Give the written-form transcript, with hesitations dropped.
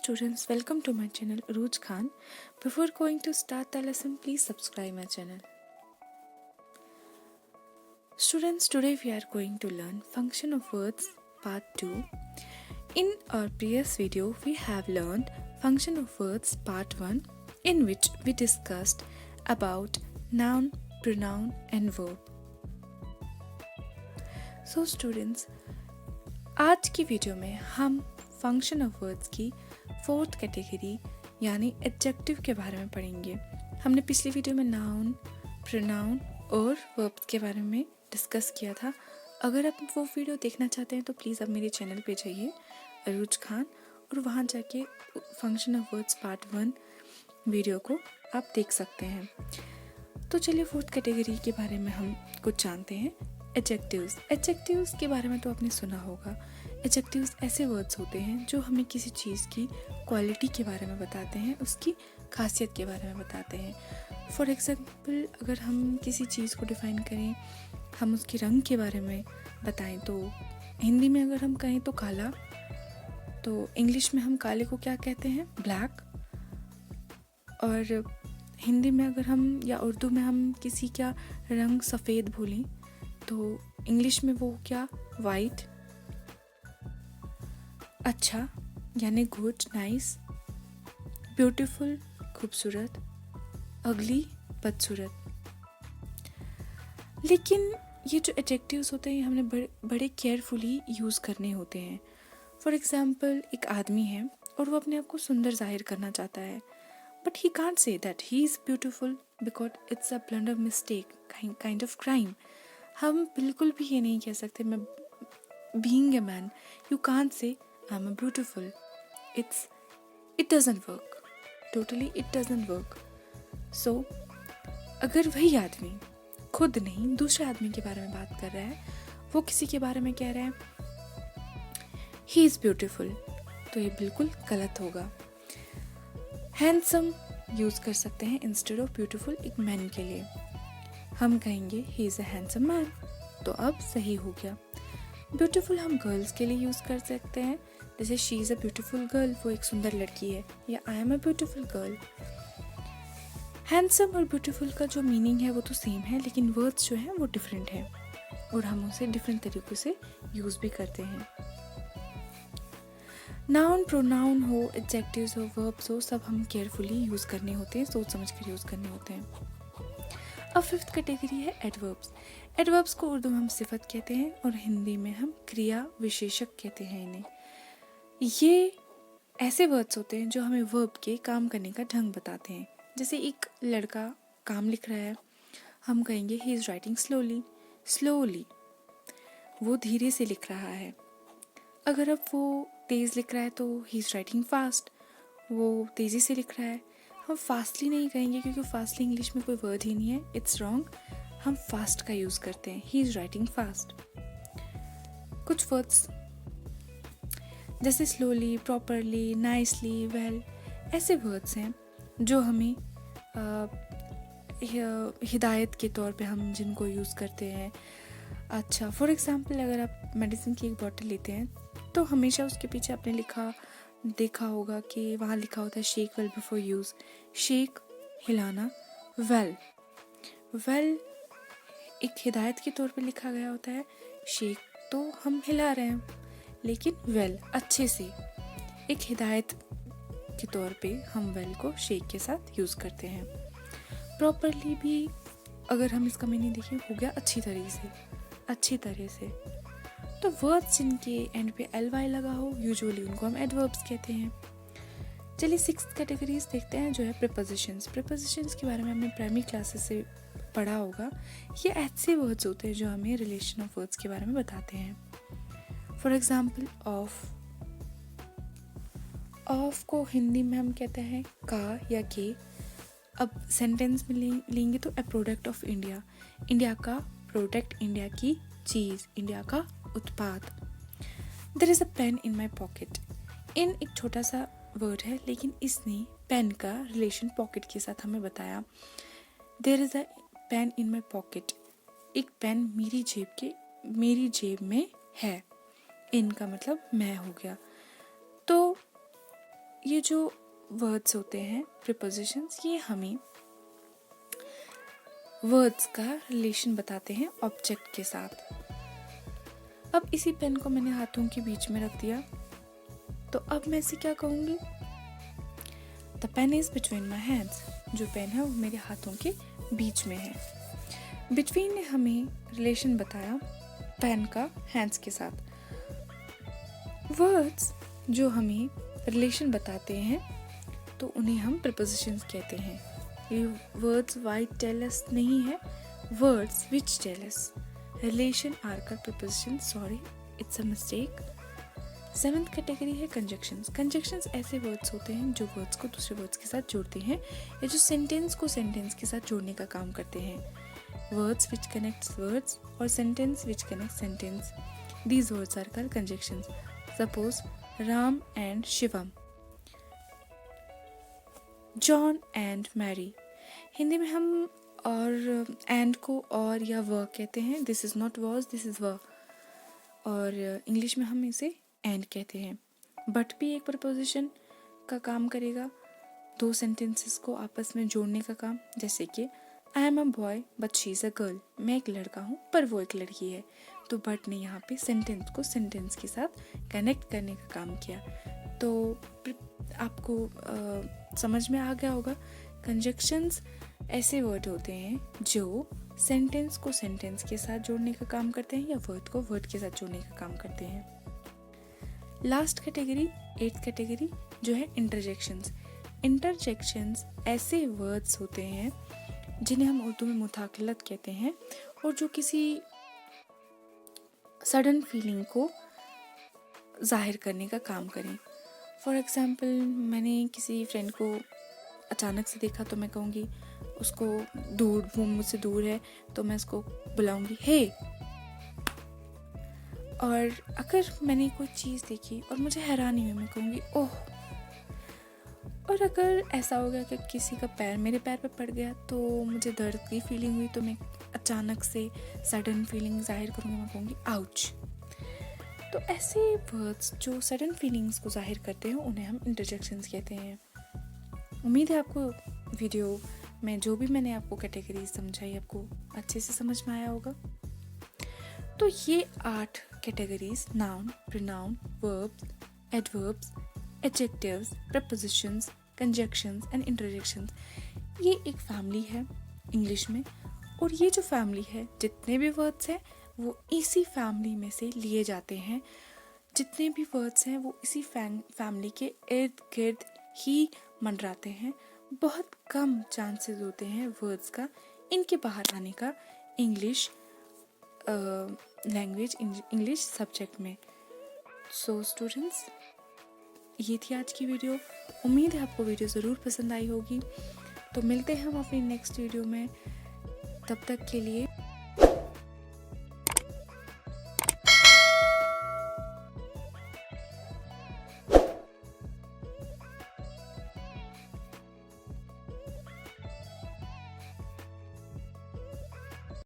students, welcome to my channel Uruj Khan. Before going to start the lesson, please subscribe my channel. Students, today we are going to learn function of words part 2. In our previous video, we have learned function of words part 1, in which we discussed about noun, pronoun and verb. So students, आज की video में हम function of words की fourth category यानी adjective के बारे में पढ़ेंगे। हमने पिछली वीडियो में नाउन, प्रोनाउन और वर्ब्स के बारे में डिस्कस किया था। अगर आप वो वीडियो देखना चाहते हैं तो प्लीज़ आप मेरे चैनल पे जाइए अरूज खान और वहाँ जाके function of words part 1 video को आप देख सकते हैं। तो चलिए फोर्थ कैटेगरी के बारे में हम कुछ जानते हैं। एडजेक्टिव्स। एडजेक्टिव्स के बारे में तो आपने सुना होगा। एडजेक्टिव्स ऐसे वर्ड्स होते हैं जो हमें किसी चीज़ की क्वालिटी के बारे में बताते हैं, उसकी खासियत के बारे में बताते हैं। फॉर एग्जांपल, अगर हम किसी चीज़ को डिफ़ाइन करें, हम उसके रंग के बारे में बताएं तो हिंदी में अगर हम कहें तो काला, तो इंग्लिश में हम काले को क्या कहते हैं? ब्लैक। और हिंदी में अगर हम या उर्दू में हम किसी का रंग सफ़ेद बोलें तो इंग्लिश में वो क्या? वाइट। अच्छा यानी गुड, नाइस। ब्यूटीफुल, खूबसूरत। अगली, बदसूरत। लेकिन ये जो एडजेक्टिव्स होते हैं हमने बड़े केयरफुली यूज़ करने होते हैं। फॉर एग्जाम्पल, एक आदमी है और वो अपने आप को सुंदर जाहिर करना चाहता है, but he can't say that he is beautiful because it's a blunder mistake, kind of crime. हम बिल्कुल भी ये नहीं कह सकते मैं being a man you can't say I am beautiful. It doesn't work, totally it doesn't work. So अगर वही आदमी खुद नहीं दूसरे आदमी के बारे में बात कर रहा है, वो किसी के बारे में कह रहा है ही इज़ ब्यूटीफुल, तो ये बिल्कुल गलत होगा। हैंडसम यूज़ कर सकते हैं इंस्टेड ऑफ ब्यूटीफुल एक मैन के लिए। हम कहेंगे he is a handsome man, तो अब सही हो गया। ब्यूटीफुल हम गर्ल्स के लिए यूज़ कर सकते हैं, जैसे she is a beautiful girl, वो एक सुंदर लड़की है, या I am a beautiful girl. Handsome और ब्यूटीफुल का जो मीनिंग है वो तो सेम है, लेकिन वर्ड्स जो हैं वो डिफरेंट है और हम उसे डिफरेंट तरीक़ों से यूज़ भी करते हैं। नाउन, प्रोनाउन हो, एडजेक्टिव्स हो, वर्ब्स हो, सब हम केयरफुली यूज़ करने होते हैं, सोच समझ कर यूज़ करने होते हैं। अब फिफ्थ कैटेगरी है एडवर्ब्स। एडवर्ब्स को उर्दू में हम सिफत कहते हैं और हिंदी में हम क्रिया विशेषक कहते हैं इन्हें। ये ऐसे वर्ड्स होते हैं जो हमें वर्ब के काम करने का ढंग बताते हैं। जैसे एक लड़का काम लिख रहा है, हम कहेंगे he is writing slowly. Slowly, वो धीरे से लिख रहा है। अगर अब वो तेज़ लिख रहा है तो ही इज़ राइटिंग फास्ट, वो तेज़ी से लिख रहा है। हम फास्टली नहीं कहेंगे क्योंकि फास्टली इंग्लिश में कोई वर्ड ही नहीं है, इट्स रॉन्ग। हम फास्ट का यूज़ करते हैं, ही इज़ राइटिंग फास्ट। कुछ वर्ड्स जैसे स्लोली, प्रॉपरली, नाइसली, वेल, ऐसे वर्ड्स हैं जो हमें हिदायत के तौर पे हम जिनको यूज़ करते हैं। अच्छा, फॉर एग्जांपल, अगर आप मेडिसिन की एक बॉटल लेते हैं तो हमेशा उसके पीछे आपने देखा होगा कि वहाँ लिखा होता है shake well before use. Shake, हिलाना। वेल, वेल एक हिदायत के तौर पे लिखा गया होता है। शेक तो हम हिला रहे हैं, लेकिन वेल अच्छे से, एक हिदायत के तौर पे हम वेल को शेक के साथ यूज़ करते हैं। प्रॉपरली भी अगर हम इसका मीनिंग देखें, हो गया अच्छी तरह से। तो वर्ड्स जिनके एंड पे ly लगा हो, यूजुअली उनको हम एडवर्ब्स कहते हैं। चलिए सिक्स्थ कैटेगरीज देखते हैं, जो है प्रीपोजिशंस। प्रीपोजिशंस के बारे में हमने प्राइमरी क्लासेस से पढ़ा होगा। ये ऐसे वर्ड्स होते हैं जो हमें रिलेशन ऑफ वर्ड्स के बारे में बताते हैं। फॉर एग्जाम्पल, ऑफ को हिंदी में हम कहते हैं का या के। अब सेंटेंस में लेंगे तो a product of India, India का प्रोडक्ट, इंडिया की चीज़, इंडिया का उत्पाद। There is a pen in my pocket. In एक छोटा सा वर्ड है, लेकिन इसने पेन का रिलेशन पॉकेट के साथ हमें बताया। There is a pen in my pocket, एक पेन मेरी जेब में है। इन का मतलब मैं हो गया। तो ये जो वर्ड्स होते हैं प्रीपोजिशंस, ये हमें वर्ड्स का रिलेशन बताते हैं ऑब्जेक्ट के साथ। अब इसी पेन को मैंने हाथों के बीच में रख दिया, तो अब मैं इसे क्या कहूँगी? The pen is between my hands. जो पेन है वो मेरे हाथों के बीच में है। बिटवीन ने हमें रिलेशन बताया पेन का हैंड्स के साथ। वर्ड्स जो हमें रिलेशन बताते हैं तो उन्हें हम प्रीपोजिशंस कहते हैं। ये वर्ड्स वाई टेल अस नहीं है, words which tell us. Relation आर का preposition, sorry it's a mistake. 7th category है कंजक्शंस। कंजक्शंस ऐसे वर्ड्स होते हैं जो वर्ड्स को दूसरे वर्ड्स के साथ जोड़ते हैं या जो सेंटेंस को सेंटेंस के साथ जोड़ने का काम करते हैं। वर्ड्स विच कनेक्ट्स वर्ड्स और sentence which connect sentence, these words are called conjunctions. Suppose Ram and Shivam, John and Mary. Hindi में हम और एंड को और या व कहते हैं, this is not was, this is व। और इंग्लिश में हम इसे एंड कहते हैं। बट भी एक प्रपोजिशन का काम करेगा, दो सेंटेंसेस को आपस में जोड़ने का काम। जैसे कि I am a boy but she is a girl, मैं एक लड़का हूँ पर वो एक लड़की है। तो बट ने यहाँ पे सेंटेंस को सेंटेंस के साथ कनेक्ट करने का काम किया। तो आपको समझ में आ गया होगा, कंजक्शंस ऐसे वर्ड होते हैं जो सेंटेंस को सेंटेंस के साथ जोड़ने का काम करते हैं या वर्ड को वर्ड के साथ जोड़ने का काम करते हैं। लास्ट कैटेगरी, 8th कैटेगरी, जो है इंटरजेक्शंस। इंटरजेक्शंस ऐसे वर्ड्स होते हैं जिन्हें हम उर्दू में मुताकलत कहते हैं और जो किसी सडन फीलिंग को जाहिर करने का काम करें। फॉर एग्ज़ाम्पल, मैंने किसी फ्रेंड को अचानक से देखा तो मैं कहूँगी उसको दूर, वो मुझसे दूर है तो मैं उसको बुलाऊँगी हे। और अगर मैंने कोई चीज़ देखी और मुझे हैरानी हुई, मैं कहूँगी ओह। और अगर ऐसा हो गया कि किसी का पैर मेरे पैर पे पड़ गया तो मुझे दर्द की फीलिंग हुई, तो मैं अचानक से सडन फीलिंग जाहिर करूँगी, मैं कहूँगी आउच। तो ऐसे वर्ड्स जो सडन फीलिंग्स को जाहिर करते हैं उन्हें हम इंटरजेक्शंस कहते हैं। उम्मीद है आपको वीडियो में जो भी मैंने आपको कैटेगरी समझाई आपको अच्छे से समझ में आया होगा। तो ये 8 categories, noun, pronoun, verbs, adverbs, adjectives, propositions, conjunctions and interjections, ये एक फैमिली है इंग्लिश में। और ये जो फैमिली है, जितने भी वर्ड्स हैं वो इसी फैमिली में से लिए जाते हैं। जितने भी वर्ड्स हैं वो इसी फैमिली के इर्द गिर्द ही मंडराते हैं। बहुत कम चांसेस होते हैं वर्ड्स का इनके बाहर आने का इंग्लिश लैंग्वेज, इंग्लिश सब्जेक्ट में। सो स्टूडेंट्स, ये थी आज की वीडियो। उम्मीद है आपको वीडियो ज़रूर पसंद आई होगी। तो मिलते हैं हम अपनी नेक्स्ट वीडियो में, तब तक के लिए